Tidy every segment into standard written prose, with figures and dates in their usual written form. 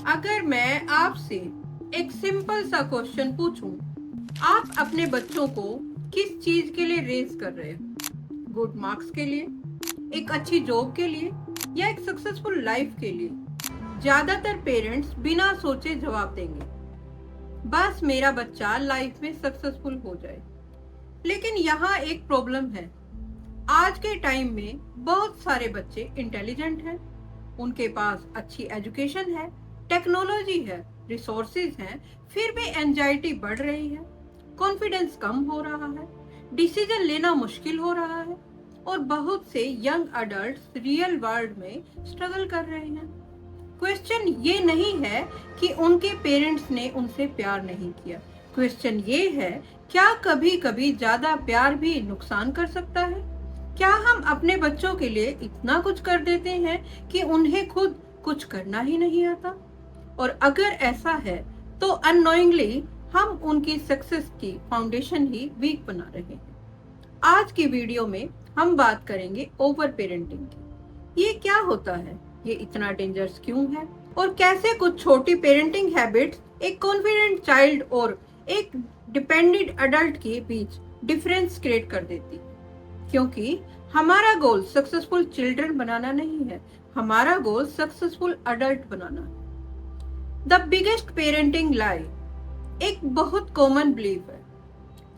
अगर मैं आपसे एक सिंपल सा क्वेश्चन पूछूं, आप अपने बच्चों को किस चीज के लिए रेज कर रहे हो? गुड मार्क्स के लिए, एक अच्छी जॉब के लिए, या एक सक्सेसफुल लाइफ के लिए? ज्यादातर पेरेंट्स बिना सोचे जवाब देंगे, बस मेरा बच्चा लाइफ में सक्सेसफुल हो जाए। लेकिन यहाँ एक प्रॉब्लम है। आज के टाइम में बहुत सारे बच्चे इंटेलिजेंट हैं, उनके पास अच्छी एजुकेशन है, टेक्नोलॉजी है, रिसोर्सेज हैं, फिर भी एंजाइटी बढ़ रही है, कॉन्फिडेंस कम हो रहा है, डिसीजन लेना मुश्किल हो रहा है, और बहुत से यंग अडल्ट्स रियल वर्ल्ड में स्ट्रगल कर रहे हैं। क्वेश्चन ये नहीं है कि उनके पेरेंट्स ने उनसे प्यार नहीं किया। क्वेश्चन ये है, क्या कभी कभी ज्यादा प्यार भी नुकसान कर सकता है? क्या हम अपने बच्चों के लिए इतना कुछ कर देते हैं कि उन्हें खुद कुछ करना ही नहीं आता? और अगर ऐसा है तो अननोइंगली हम उनकी सक्सेस की फाउंडेशन ही वीक बना रहे हैं। आज की वीडियो में हम बात करेंगे ओवर पेरेंटिंग की। ये क्या होता है, ये इतना डेंजरस क्यों है, और कैसे कुछ छोटी पेरेंटिंग हैबिट्स एक कॉन्फिडेंट चाइल्ड और एक डिपेंडेंट अडल्ट के बीच डिफरेंस क्रिएट कर देती है। क्योंकि हमारा गोल सक्सेसफुल चिल्ड्रन बनाना नहीं है, हमारा गोल सक्सेसफुल अडल्ट बनाना है। द बिगेस्ट पेरेंटिंग लाई, एक बहुत कॉमन बिलीफ है,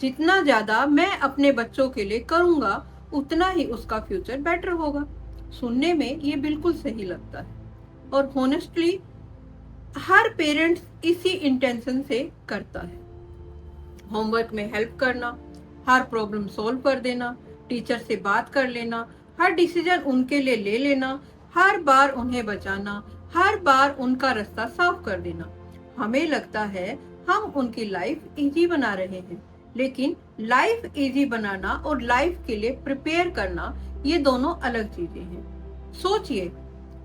जितना ज्यादा मैं अपने बच्चों के लिए करूंगा उतना ही उसका फ्यूचर बेटर होगा। सुनने में ये बिल्कुल सही लगता है, और होनेस्टली हर पेरेंट्स इसी इंटेंशन से करता है। होमवर्क में हेल्प करना, हर प्रॉब्लम सॉल्व कर देना, टीचर से बात कर लेना, हर डिसीजन उनके लिए ले लेना, हर बार उन्हें बचाना, हर बार उनका रास्ता साफ कर देना। हमें लगता है हम उनकी लाइफ इजी बना रहे हैं, लेकिन लाइफ इजी बनाना और लाइफ के लिए प्रिपेयर करना ये दोनों अलग चीजें हैं। सोचिए,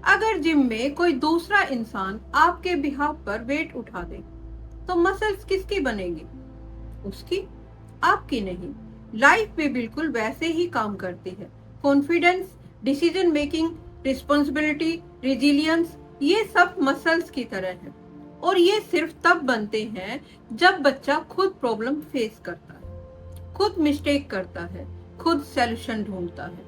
अगर जिम में कोई दूसरा इंसान आपके बिहाफ पर वेट उठा दे तो मसल्स किसकी बनेगी? उसकी, आपकी नहीं। लाइफ भी बिल्कुल वैसे ही काम करती है। Confidence, decision making, responsibility, resilience, ये सब मसल्स की तरह है, और ये सिर्फ तब बनते हैं जब बच्चा खुद प्रॉब्लम फेस करता है, खुद मिस्टेक करता है, खुद सॉल्यूशन ढूंढता है।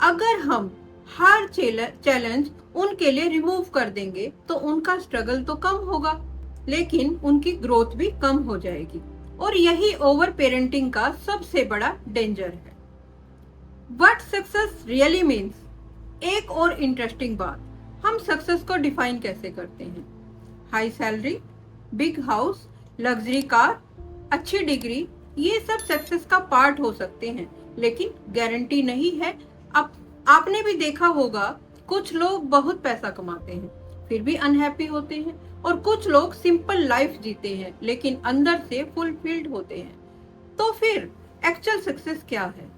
अगर हम हर चैलेंज उनके लिए रिमूव कर देंगे तो उनका स्ट्रगल तो कम होगा, लेकिन उनकी ग्रोथ भी कम हो जाएगी। और यही ओवर पेरेंटिंग का सबसे बड़ा डेंजर है। What success really means. एक और इंटरेस्टिंग बात, हम सक्सेस को डिफाइन कैसे करते हैं? High salary, big house, luxury car, अच्छी डिग्री, ये सब सक्सेस का पार्ट हो सकते हैं, लेकिन गारंटी नहीं है। आपने भी देखा होगा, कुछ लोग बहुत पैसा कमाते हैं फिर भी अनहैप्पी होते हैं, और कुछ लोग सिंपल लाइफ जीते हैं लेकिन अंदर से फुलफिल्ड होते हैं। तो फिर एक्चुअल सक्सेस क्या है?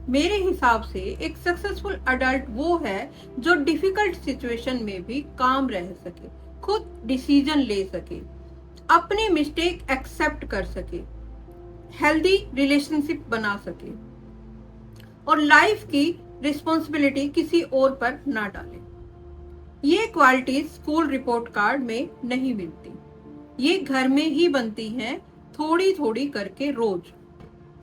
मेरे हिसाब से एक सक्सेसफुल अडल्ट वो है जो डिफिकल्ट सिचुएशन में भी काम रह सके, खुद डिसीजन ले सके, अपनी मिस्टेक एक्सेप्ट कर सके, हेल्दी रिलेशनशिप बना सके, और लाइफ की रिस्पॉन्सिबिलिटी किसी और पर ना डाले। ये क्वालिटी स्कूल रिपोर्ट कार्ड में नहीं मिलती, ये घर में ही बनती हैं, थोड़ी थोड़ी करके रोज।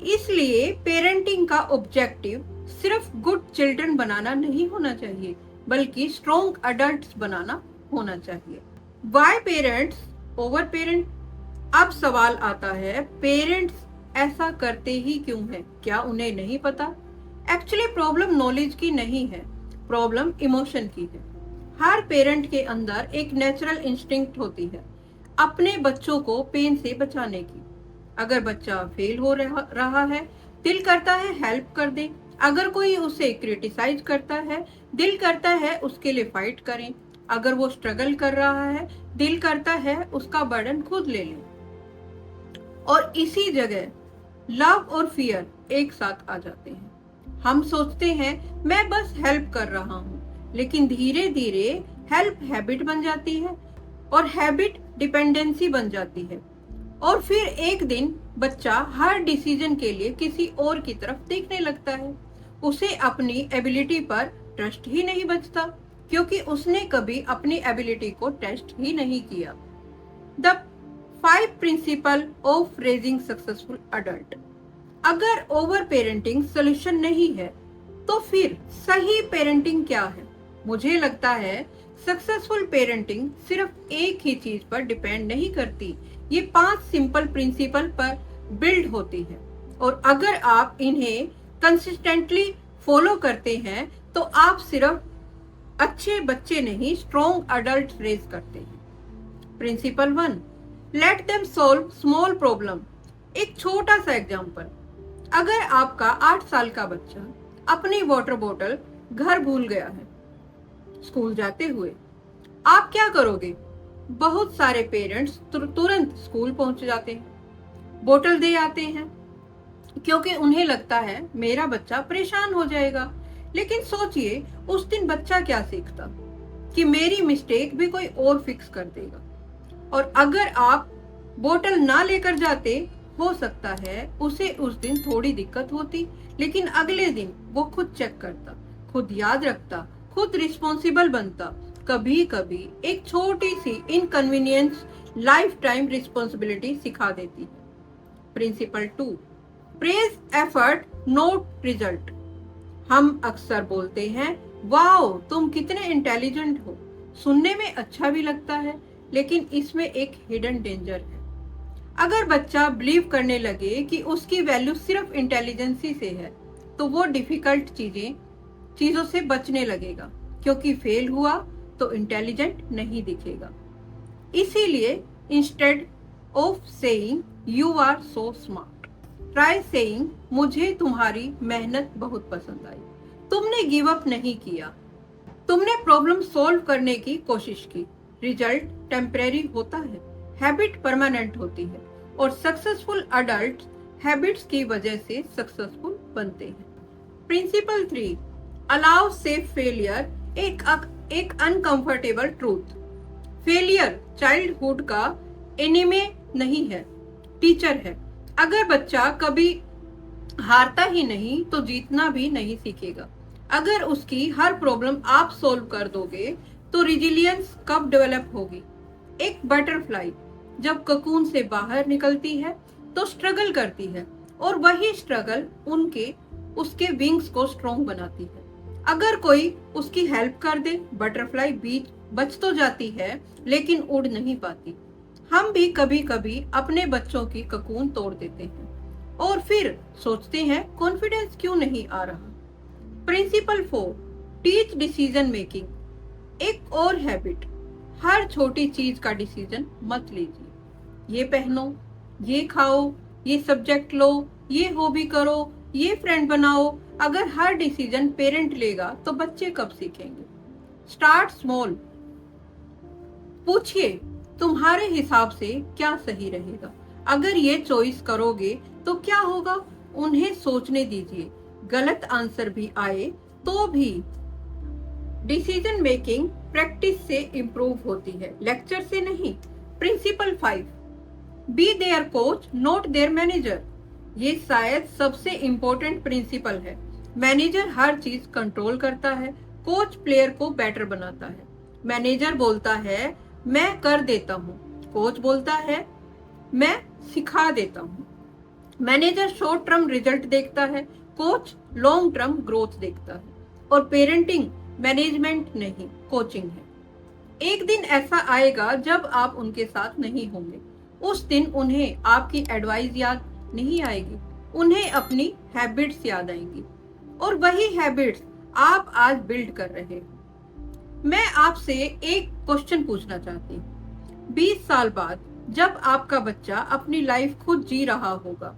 इसलिए पेरेंटिंग का ऑब्जेक्टिव सिर्फ गुड चिल्ड्रन बनाना नहीं होना चाहिए, बल्कि स्ट्रॉन्ग अडल्ट्स बनाना होना चाहिए। Why parents over parent? अब सवाल आता है, पेरेंट्स ऐसा करते ही क्यों है? क्या उन्हें नहीं पता? एक्चुअली प्रॉब्लम नॉलेज की नहीं है, प्रॉब्लम इमोशन की है। हर पेरेंट के अंदर एक नेचुरल इंस्टिंक्ट होती है अपने बच्चों को पेन से बचाने की। अगर बच्चा फेल हो रहा है, दिल करता है हेल्प कर दें। अगर कोई उसे क्रिटिसाइज करता है, दिल करता है उसके लिए फाइट करें। अगर वो स्ट्रगल कर रहा है, दिल करता है उसका बर्डन खुद ले लें। और इसी जगह लव और फियर एक साथ आ जाते हैं। हम सोचते हैं मैं बस हेल्प कर रहा हूँ, लेकिन धीरे धीरे हेल्प हैबिट बन जाती है, और हैबिट डिपेंडेंसी बन जाती है, और फिर एक दिन बच्चा हर डिसीजन के लिए किसी और की तरफ देखने लगता है। उसे अपनी एबिलिटी पर ट्रस्ट ही नहीं बचता। क्योंकि उसने कभी अपनी एबिलिटी को टेस्ट ही नहीं किया। The 5 principle of raising successful adult. अगर ओवर पेरेंटिंग सोल्यूशन नहीं है तो फिर सही पेरेंटिंग क्या है? मुझे लगता है सक्सेसफुल पेरेंटिंग सिर्फ एक ही चीज पर डिपेंड नहीं करती, ये 5 सिंपल प्रिंसिपल पर बिल्ड होती है, और अगर आप इन्हें कंसिस्टेंटली फॉलो करते हैं तो आप सिर्फ अच्छे बच्चे नहीं, स्ट्रॉन्ग अडल्ट रेज करते हैं। Principle 1, let them solve small problem. एक छोटा सा एग्जांपल, अगर आपका 8 साल का बच्चा अपनी वाटर बोतल घर भूल गया है स्कूल जाते हुए, आप क्या करोगे? बहुत सारे पेरेंट्स तुरंत स्कूल पहुंच जाते हैं, बोतल दे आते हैं, क्योंकि उन्हें लगता है मेरा बच्चा परेशान हो जाएगा। लेकिन सोचिए उस दिन बच्चा क्या सीखता कि मेरी मिस्टेक भी कोई और फिक्स कर देगा। और अगर आप बोतल ना लेकर जाते, हो सकता है उसे उस दिन थोड़ी दिक्कत होती, लेकिन अगले दिन वो खुद चेक करता, खुद याद रखता, खुद रिस्पॉन्सिबल बनता। कभी कभी एक छोटी सी इनकन्वीनियंस लाइफ टाइम रिस्पॉन्सिबिलिटी सिखा देती है। Principle 2, praise effort not result. हम अक्सर बोलते हैं वाओ तुम कितने इंटेलिजेंट हो, सुनने में अच्छा भी लगता है, लेकिन इसमें एक हिडन डेंजर है। अगर बच्चा बिलीव करने लगे कि उसकी वैल्यू सिर्फ इंटेलिजेंसी से है, तो वो डिफिकल्ट चीजों से बचने लगेगा, क्योंकि फेल हुआ तो इंटेलिजेंट नहीं दिखेगा। इसीलिए instead of saying you are so smart, try saying मुझे तुम्हारी मेहनत बहुत पसंद आई, तुमने गिव अप नहीं किया, तुमने प्रॉब्लम सॉल्व करने की कोशिश की। रिजल्ट टेम्परेरी होता है, हैबिट परमानेंट होती है, और सक्सेसफुल अडल्ट हैबिट्स की वजह से सक्सेसफुल बनते हैं। Principle 3, allow safe failure. एक अनकंफर्टेबल ट्रूथ, फेलियर चाइल्डहुड का एनिमे नहीं है, टीचर है। अगर बच्चा कभी हारता ही नहीं तो जीतना भी नहीं सीखेगा। अगर उसकी हर प्रॉब्लम आप सॉल्व कर दोगे तो रिजिलियंस कब डेवलप होगी? एक बटरफ्लाई जब ककून से बाहर निकलती है तो स्ट्रगल करती है, और वही स्ट्रगल उसके विंग्स को स्ट्रॉन्ग बनाती है। अगर कोई उसकी हेल्प कर दे, बटरफ्लाई बीच बच तो जाती है लेकिन उड़ नहीं पाती। हम भी कभी कभी अपने बच्चों की ककून तोड़ देते हैं और फिर सोचते हैं कॉन्फिडेंस क्यों नहीं आ रहा। Principle 4, teach decision making. एक और हैबिट, हर छोटी चीज का डिसीजन मत लीजिए। ये पहनो, ये खाओ, ये सब्जेक्ट लो, ये हॉबी करो, ये फ्रेंड बनाओ। अगर हर डिसीजन पेरेंट लेगा तो बच्चे कब सीखेंगे? स्टार्ट स्मॉल, पूछिए तुम्हारे हिसाब से क्या सही रहेगा, अगर ये चॉइस करोगे तो क्या होगा? उन्हें सोचने दीजिए, गलत आंसर भी आए तो भी। डिसीजन मेकिंग प्रैक्टिस से इंप्रूव होती है, लेक्चर से नहीं। Principle 5, be their coach not their manager. ये शायद सबसे इंपॉर्टेंट प्रिंसिपल है। मैनेजर हर चीज कंट्रोल करता है, कोच प्लेयर को बेटर बनाता है। मैनेजर बोलता है मैं कर देता हूँ, कोच बोलता है मैं सिखा देता हूँ। मैनेजर शॉर्ट टर्म रिजल्ट देखता है, कोच लॉन्ग टर्म ग्रोथ देखता है। और पेरेंटिंग मैनेजमेंट नहीं, कोचिंग है। एक दिन ऐसा आएगा जब आप उनके साथ नहीं होंगे। उस दिन उन्हें आपकी एडवाइस याद नहीं आएगी, उन्हें अपनी हैबिट्स याद आएंगी, और वही हैबिट्स आप आज बिल्ड कर रहे हो। मैं आपसे एक क्वेश्चन पूछना चाहती हूँ। 20 साल बाद जब आपका बच्चा अपनी लाइफ खुद जी रहा होगा,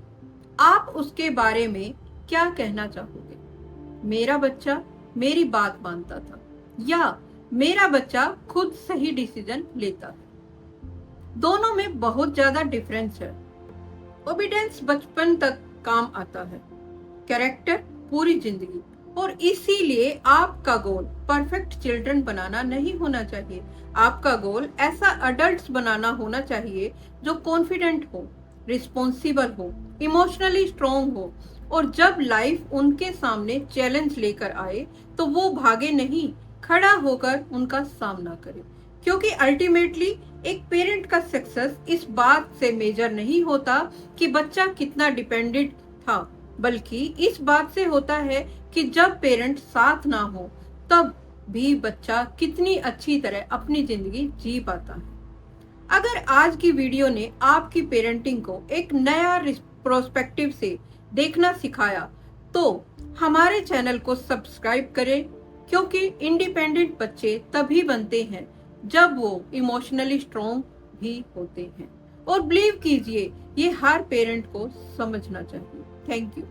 आप उसके बारे में क्या कहना चाहोगे? मेरा बच्चा मेरी बात मानता था, या मेरा बच्चा खुद सही डिसीजन लेता है। दोनों में बहुत ज्यादा डिफरेंस है। ओबीडियंस बचपन तक काम आता है, कैरेक्टर पूरी जिंदगी। और इसीलिए आपका गोल परफेक्ट चिल्ड्रन बनाना नहीं होना चाहिए, आपका गोल ऐसा अडल्ट्स बनाना होना चाहिए जो कॉन्फिडेंट हो, रिस्पॉन्सिबल हो, इमोशनली स्ट्रॉन्ग हो, और जब लाइफ उनके सामने चैलेंज लेकर आए तो वो भागे नहीं, खड़ा होकर उनका सामना करें, क्योंकि अल्टीमेटली एक पेरेंट का सक्सेस इस बात से मेजर नहीं होता कि बच्चा कितना डिपेंडेंट था, बल्कि इस बात से होता है कि जब पेरेंट साथ ना हो तब भी बच्चा कितनी अच्छी तरह अपनी जिंदगी जी पाता है। अगर आज की वीडियो ने आपकी पेरेंटिंग को एक नया प्रोस्पेक्टिव से देखना सिखाया तो हमारे चैनल को सब्सक्राइब करें, क्योंकि इंडिपेंडेंट बच्चे तभी बनते हैं जब वो इमोशनली स्ट्रॉन्ग भी होते हैं। और बिलीव कीजिए, ये हर पेरेंट को समझना चाहिए। Thank you.